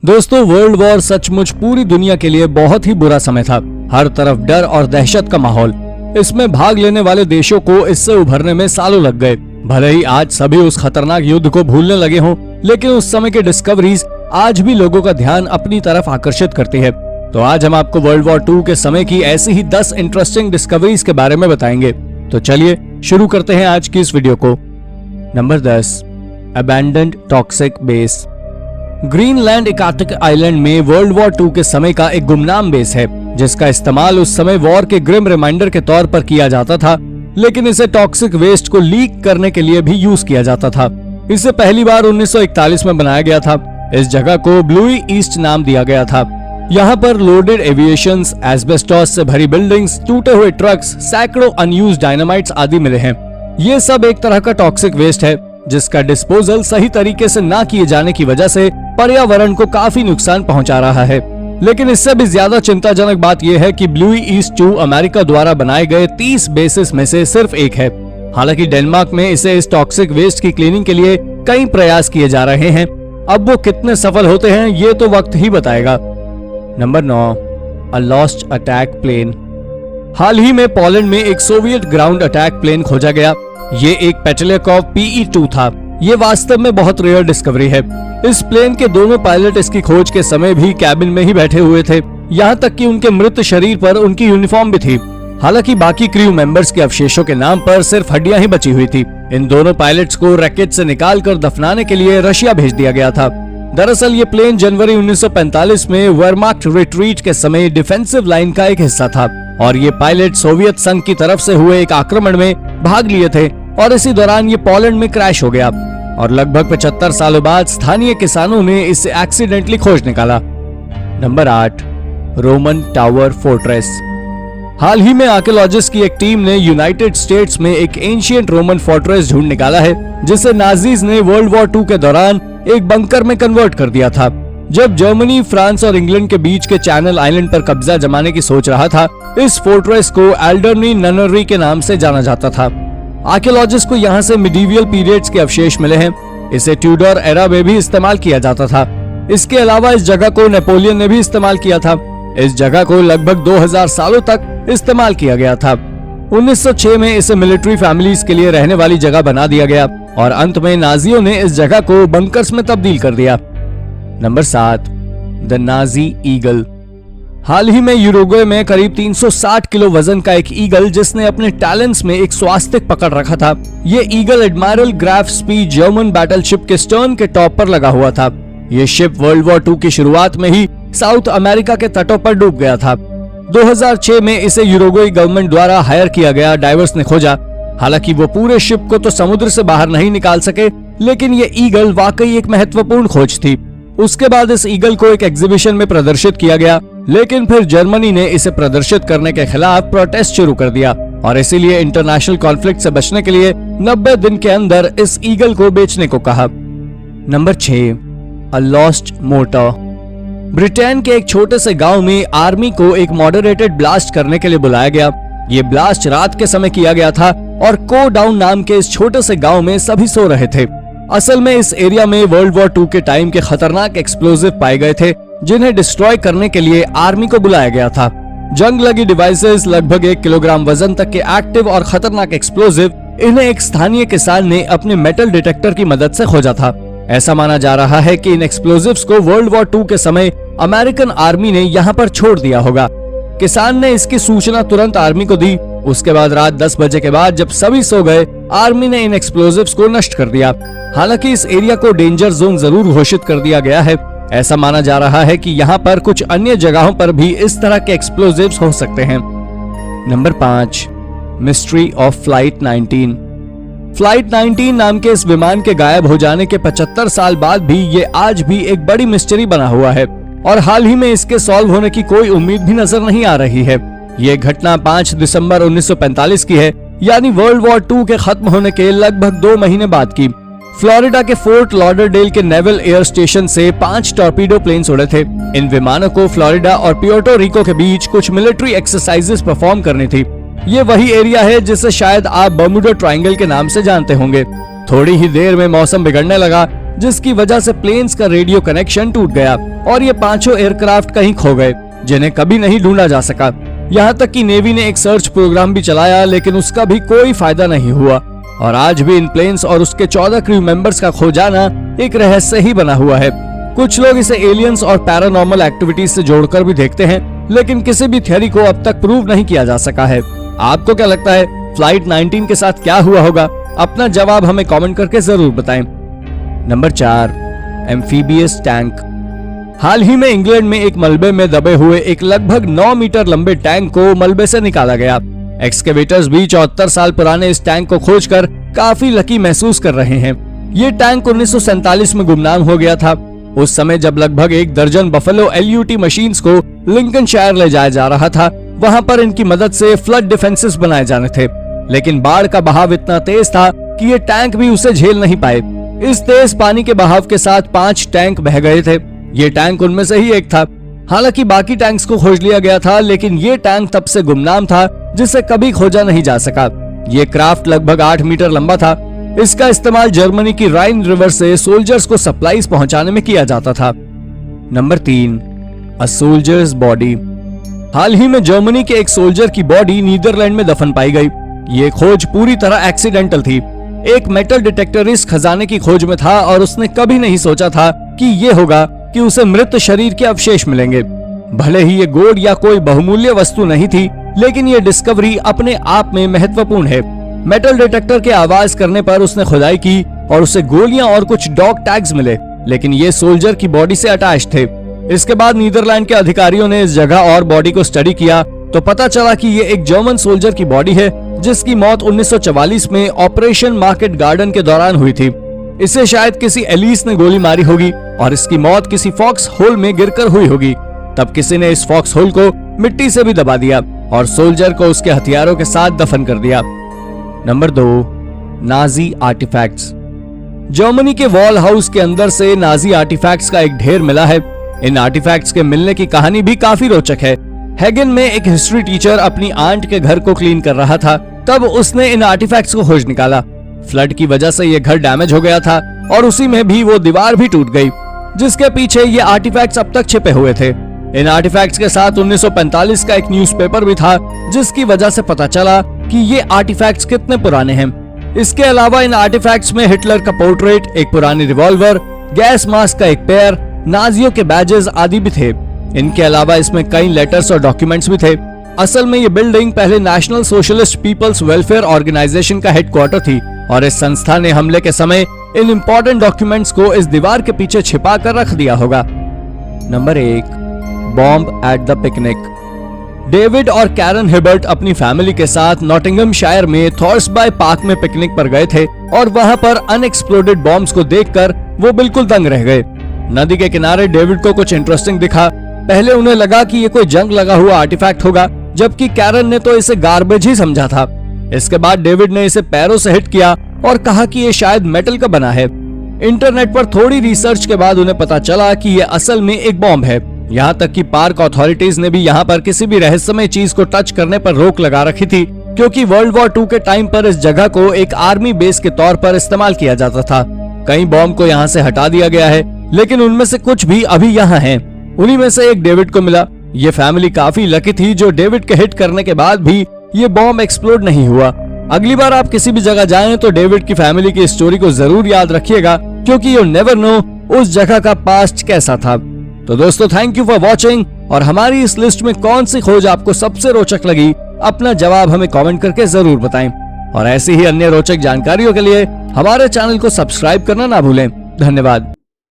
दोस्तों, world war सचमुच पूरी दुनिया के लिए बहुत ही बुरा समय था। हर तरफ डर और दहशत का माहौल। इसमें भाग लेने वाले देशों को इससे उभरने में सालों लग गए। भले ही आज सभी उस खतरनाक युद्ध को भूलने लगे हों, लेकिन उस समय की डिस्कवरीज आज भी लोगों का ध्यान अपनी तरफ आकर्षित करती है। तो आज हम आपको वर्ल्ड वॉर 2 के समय की ऐसी ही 10 इंटरेस्टिंग डिस्कवरीज के बारे में बताएंगे। तो चलिए शुरू करते हैं आज की इस वीडियो को। Number 10, abandoned toxic base. Greenland a Arctic island में वर्ल्ड वॉर 2 के समय का एक गुमनाम बेस है, जिसका इस्तेमाल उस समय वॉर के ग्रिम रिमाइंडर के तौर पर किया जाता था, लेकिन इसे टॉक्सिक वेस्ट को लीक करने के लिए भी यूज किया जाता था। इसे पहली बार 1941 में बनाया गया था। इस जगह को ब्लूई ईस्ट नाम दिया गया था। यहाँ पर लोडेड एविएशंस, एस्बेस्टॉस से भरी बिल्डिंग्स, टूटे हुए ट्रक्स, सैकड़ों अनयूज्ड डायनामाइट्स आदि मिले हैं। ये सब एक तरह का टॉक्सिक वेस्ट है, जिसका डिस्पोजल सही तरीके से ना किए जाने की वजह से पर्यावरण को काफी नुकसान पहुंचा रहा है। लेकिन इससे भी ज्यादा चिंताजनक बात यह है कि ब्लूई ईस्ट 2 अमेरिका द्वारा बनाए गए 30 बेसिस में से सिर्फ एक है। हालांकि डेनमार्क में इसे इस टॉक्सिक वेस्ट की क्लीनिंग के लिए कई प्रयास किए जा रहे हैं। अब वो कितने सफल होते हैं ये तो वक्त ही बताएगा। Number 9, a lost attack plane. हाल ही में पोलैंड में एक सोवियत ग्राउंड अटैक प्लेन खोजा गया। ये एक पेट्रेलिकोव PE-2 था। ये वास्तव में बहुत रेयर डिस्कवरी है। इस प्लेन के दोनों पायलट इसकी खोज के समय भी कैबिन में ही बैठे हुए थे। यहाँ तक कि उनके मृत शरीर पर उनकी यूनिफॉर्म भी थी। हालांकि बाकी क्रू मेंबर्स के अवशेषों के नाम पर सिर्फ हड्डियां ही बची हुई थी। इन दोनों पायलट्स को रैकेट से निकालकर दफनाने के लिए रशिया भेज दिया गया था। दरअसल ये प्लेन जनवरी 1945 में वेरमाक्ट रिट्रीट के समय डिफेंसिव लाइन का एक हिस्सा था, और ये पायलट सोवियत संघ की तरफ से हुए एक आक्रमण में भाग लिए थे, और इसी दौरान ये पोलैंड में क्रैश हो गया। और लगभग 75 सालों बाद स्थानीय किसानों ने इसे एक्सीडेंटली खोज निकाला। Number 8, Roman tower fortress. हाल ही में आर्कियोलॉजिस्ट की एक टीम ने यूनाइटेड स्टेट्स में एक एंशिएंट रोमन फोर्ट्रेस ढूंढ निकाला है, जिसे नाजीज ने वर्ल्ड वॉर 2 के दौरान एक बंकर में कन्वर्ट कर दिया था। जब जर्मनी, फ्रांस और इंग्लैंड के बीच के चैनल आइलैंड पर कब्जा जमाने की सोच रहा था, इस फोर्ट्रेस को एल्डरनी ननरी के नाम से जाना जाता था। आर्कियोलॉजिस्ट को यहाँ से मिडीवियल पीरियड्स के अवशेष मिले हैं। इसे ट्यूडर एरा में भी इस्तेमाल किया जाता था। इसके अलावा इस जगह को नेपोलियन ने भी इस्तेमाल किया था। इस जगह को लगभग 2000 सालों तक इस्तेमाल किया गया था। 1906 में इसे मिलिट्री फैमिलीज के लिए रहने वाली जगह बना दिया गया, और अंत में नाजियों ने इस जगह को बंकर्स में तब्दील कर दिया। Number 7, the Nazi eagle. हाल ही में यूरुग्वे में करीब 360 किलो वजन का एक ईगल, जिसने अपने टैलेंट्स में एक स्वास्तिक पकड़ रखा था। ये eagle admiral Graf Spee German battleship के स्टर्न के टॉप पर लगा हुआ था। ये शिप वर्ल्ड वॉर 2 की शुरुआत में ही साउथ अमेरिका के तटों पर डूब गया था। 2006 में इसे यूरुग्वे गवर्नमेंट द्वारा हायर किया गया डाइवर्स ने खोजा। हालांकि वो पूरे शिप को तो समुद्र से बाहर नहीं निकाल सके, लेकिन ये ईगल वाकई एक महत्वपूर्ण खोज थी। उसके बाद इस ईगल को एक एग्जीबिशन में प्रदर्शित किया गया, लेकिन फिर जर्मनी ने इसे प्रदर्शित करने के खिलाफ प्रोटेस्ट शुरू कर दिया, और इसीलिए इंटरनेशनल कॉन्फ्लिक्ट से बचने के लिए 90 दिन के अंदर इस ईगल को बेचने को कहा। Number 6, a lost motor. Britain के एक छोटे से गांव में आर्मी को एक मॉडरेटेड ब्लास्ट करने के लिए बुलाया गया। ये ब्लास्ट रात के समय किया गया था, और को डाउन नाम के इस छोटे से गांव में सभी सो रहे थे। असल में इस एरिया में वर्ल्ड वॉर 2 के टाइम के खतरनाक एक्सप्लोजिव पाए गए थे, जिन्हें डिस्ट्रॉय करने के लिए आर्मी को बुलाया गया था। जंग लगी डिवाइसेस, लगभग 1 किलोग्राम वजन तक के एक्टिव और खतरनाक एक्सप्लोजिव, इन्हें एक स्थानीय किसान ने अपने मेटल डिटेक्टर की मदद से खोजा था। ऐसा माना जा रहा है कि इन एक्सप्लोजिव्स को वर्ल्ड वॉर 2 के समय अमेरिकन आर्मी ने यहाँ पर छोड़ दिया होगा। किसान ने इसकी सूचना तुरंत आर्मी को दी। उसके बाद रात 10 बजे के बाद जब सभी सो गए, आर्मी ने इन एक्सप्लोजिव्स को नष्ट कर दिया। हालांकि इस एरिया को डेंजर जोन जरूर घोषित कर दिया गया है। ऐसा माना जा रहा है कि यहाँ पर कुछ अन्य जगहों पर भी इस तरह के एक्सप्लोजिव्स हो सकते हैं। Number 5, mystery of flight 19। Flight 19 नाम के इस विमान के गायब हो जाने के 75 साल बाद भी ये आज भी एक बड़ी मिस्ट्री बना हुआ है, और हाल ही में इसके सॉल्व होने की कोई उम्मीद भी नजर नहीं आ रही है। ये घटना 5 दिसंबर 1945 की है, यानी वर्ल्ड वॉर 2 के खत्म होने के लगभग 2 महीने बाद की। फ्लोरिडा के फोर्ट लॉडरडेल के नेवल एयर स्टेशन से 5 टॉर्पीडो प्लेन्स उड़े थे। इन विमानों को फ्लोरिडा और प्यूर्टो रिको के बीच कुछ मिलिट्री एक्सरसाइजेस परफॉर्म करनी थी। ये वही एरिया है जिसे शायद आप बर्मुडा ट्रायंगल के नाम से जानते होंगे। थोड़ी ही देर में मौसम बिगड़ने लगा जिसकी वजह से प्लेन्स का रेडियो कनेक्शन टूट गया और ये पांचों एयरक्राफ्ट कहीं खो गए, जिन्हें कभी नहीं ढूंढा जा सका। यहाँ तक कि नेवी ने एक सर्च प्रोग्राम भी चलाया, लेकिन उसका भी कोई फायदा नहीं हुआ और आज भी इन प्लेन्स और उसके 14 क्रू मेंबर्स का खो जाना एक रहस्य ही बना हुआ है। कुछ लोग इसे एलियंस और पैरानॉर्मल एक्टिविटीज से जोड़कर भी देखते हैं, लेकिन किसी भी थ्योरी को अब तक प्रूव नहीं किया जा सका है। आपको क्या लगता है फ्लाइट 19 के साथ क्या हुआ होगा? अपना जवाब हमें कमेंट करके जरूर बताएं। Number 4, amphibious tank. हाल ही में इंग्लैंड में एक मलबे में दबे हुए एक लगभग 9 मीटर लंबे टैंक को मलबे से निकाला गया। एक्सकेवेटर्स भी 74 साल पुराने इस टैंक को खोजकर काफी लकी महसूस कर रहे हैं। ये टैंक 1947 में गुमनाम हो गया था। उस समय जब लगभग 1 दर्जन बफेलो LUT मशीन्स को लिंकनशायर ले जाया जा रहा था, वहाँ पर इनकी मदद से फ्लड डिफेंसेस बनाए जाने थे, लेकिन बाढ़ का बहाव इतना तेज था कि ये टैंक भी उसे झेल नहीं पाए। इस तेज पानी के बहाव के साथ 5 टैंक बह गए थे। ये टैंक उनमें से ही एक था। हालांकि बाकी टैंक्स को खोज लिया गया था, लेकिन ये टैंक तब से गुमनाम था जिसे कभी खोजा नहीं जा सका। ये क्राफ्ट लगभग 8 मीटर लंबा था। इसका इस्तेमाल जर्मनी की राइन रिवर से सोल्जर्स को सप्लाईज पहुंचाने में किया जाता था। Number 3, a soldiers body. हाल ही में जर्मनी के एक सोल्जर की बॉडी नीदरलैंड में दफन पाई गई। ये खोज पूरी तरह एक्सीडेंटल थी। एक मेटल डिटेक्टर इस खजाने की खोज में था और उसने कभी नहीं सोचा था कि ये होगा कि उसे मृत शरीर के अवशेष मिलेंगे। भले ही ये गोल्ड या कोई बहुमूल्य वस्तु नहीं थी, लेकिन ये डिस्कवरी अपने आप में महत्वपूर्ण है। मेटल डिटेक्टर के आवाज करने पर उसने खुदाई की और उसे गोलियां और कुछ डॉग टैग्स मिले, लेकिन ये सोल्जर की बॉडी से अटैच थे। इसके बाद नीदरलैंड के अधिकारियों ने इस जगह और बॉडी को स्टडी किया तो पता चला कि ये एक जर्मन सोल्जर की बॉडी है, जिसकी मौत 1944 में ऑपरेशन मार्केट गार्डन के दौरान हुई थी। इसे शायद किसी एलिस ने गोली मारी होगी और इसकी मौत किसी फॉक्स होल में गिरकर हुई होगी। तब किसी ने इस फॉक्स होल को मिट्टी से भी दबा दिया और सोल्जर को उसके हथियारों के साथ दफन कर दिया। Number 2, Nazi artifacts. जर्मनी के वॉल हाउस के अंदर से नाजी आर्टिफैक्ट्स का एक ढेर मिला है। इन आर्टिफैक्ट्स के मिलने की कहानी भी काफी रोचक है। हेगन में एक हिस्ट्री टीचर अपनी आंट के घर को क्लीन कर रहा था, तब उसने इन आर्टिफैक्ट्स को खोज निकाला। फ्लड की वजह से ये घर डैमेज हो गया था और उसी में भी वो दीवार भी टूट गई, जिसके पीछे ये आर्टिफैक्ट्स अब तक छिपे हुए थे। इन आर्टिफैक्ट्स के साथ 1945 का एक न्यूज़पेपर भी था, जिसकी वजह से पता चला कि ये आर्टिफैक्ट्स कितने पुराने हैं। इसके अलावा इन आर्टिफैक्ट्स में हिटलर का पोर्ट्रेट, एक पुरानी रिवॉल्वर, गैस मास्क का एक पेयर, नाजियों के बैजेस आदि भी थे। इनके अलावा इसमें कई लेटर्स और डॉक्यूमेंट्स भी थे। असल में ये बिल्डिंग पहले national socialist people's welfare organisation का हेडक्वार्टर थी और इस संस्था ने हमले के समय इन इम्पोर्टेंट डॉक्यूमेंट्स को इस दीवार के पीछे छिपा कर रख दिया होगा। Number 1, bomb at the picnic. David और कैरन हिबर्ट अपनी फैमिली के साथ नॉटिंघमशायर में थॉर्सबाय पार्क में पिकनिक पर गए थे और वहां पर अनएक्सप्लोडेड बॉम्ब्स को देखकर वो बिल्कुल दंग रह गए। नदी के किनारे डेविड को कुछ इंटरेस्टिंग दिखा। पहले उन्हें लगा कि ये कोई जंग लगा हुआ आर्टिफैक्ट होगा, जबकि कैरन ने तो इसे गार्बेज ही समझा था। इसके बाद डेविड ने इसे पैरों से हिट किया और कहा कि ये शायद मेटल का बना है। इंटरनेट पर थोड़ी रिसर्च के बाद उन्हें पता चला कि ये असल में एक बॉम्ब है। यहाँ तक कि पार्क अथॉरिटीज ने भी यहाँ पर किसी भी रहस्यमय चीज को टच करने पर रोक लगा रखी थी, क्योंकि वर्ल्ड वॉर 2 के टाइम पर इस जगह को एक आर्मी बेस के तौर पर इस्तेमाल किया जाता था। कई बॉम्ब को यहाँ से हटा दिया गया है, लेकिन उनमें से कुछ भी अभी यहाँ हैं। उन्हीं में से एक डेविड को मिला। ये फैमिली काफी लकी थी जो डेविड के हिट करने के बाद भी ये बॉम्ब एक्सप्लोड नहीं हुआ। अगली बार आप किसी भी जगह जाएं तो डेविड की फैमिली की स्टोरी को जरूर याद रखिएगा, क्योंकि यू नेवर नो उस जगह का पास्ट कैसा था। तो दोस्तों, थैंक यू फॉर वॉचिंग। और हमारी इस लिस्ट में कौन सी खोज आपको सबसे रोचक लगी, अपना जवाब हमें कमेंट करके जरूर बताएं। और ऐसी ही अन्य रोचक जानकारियों के लिए हमारे चैनल को सब्सक्राइब करना ना भूलें। धन्यवाद।